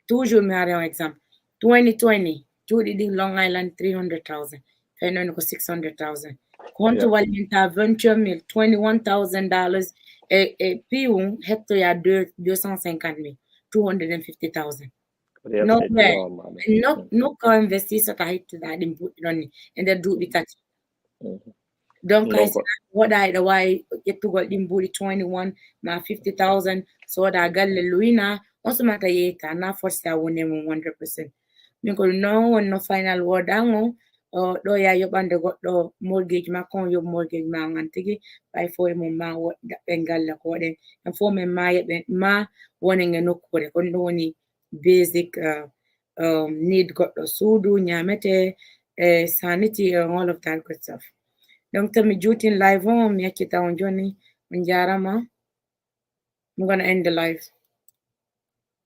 Toujours mi haare on exemple 2020 cuuɗi ɗin Long Island 300,000 fenoni ko 600,000 konto walinta 21 $21,000 et puis on hecto ya 250,000 $250,000 no ka investi sa kahit da din put on and the do bikat donc what I the why get to got din buli 21 na 50,000 so da galle luina also mata yeta na force ya wone 100% min ko no final word ango do ya yobande goddo mortgage ma kon yob mortgage ma ngantigi bay fo e mum ma bengal ko den en fo men ma yebe ma woni ngeno ko de kon woni basic need goddo sudu nyamete sanity and all of that good stuff donc tami jutin live on mi akita on joni on jarama I'm gonna end the live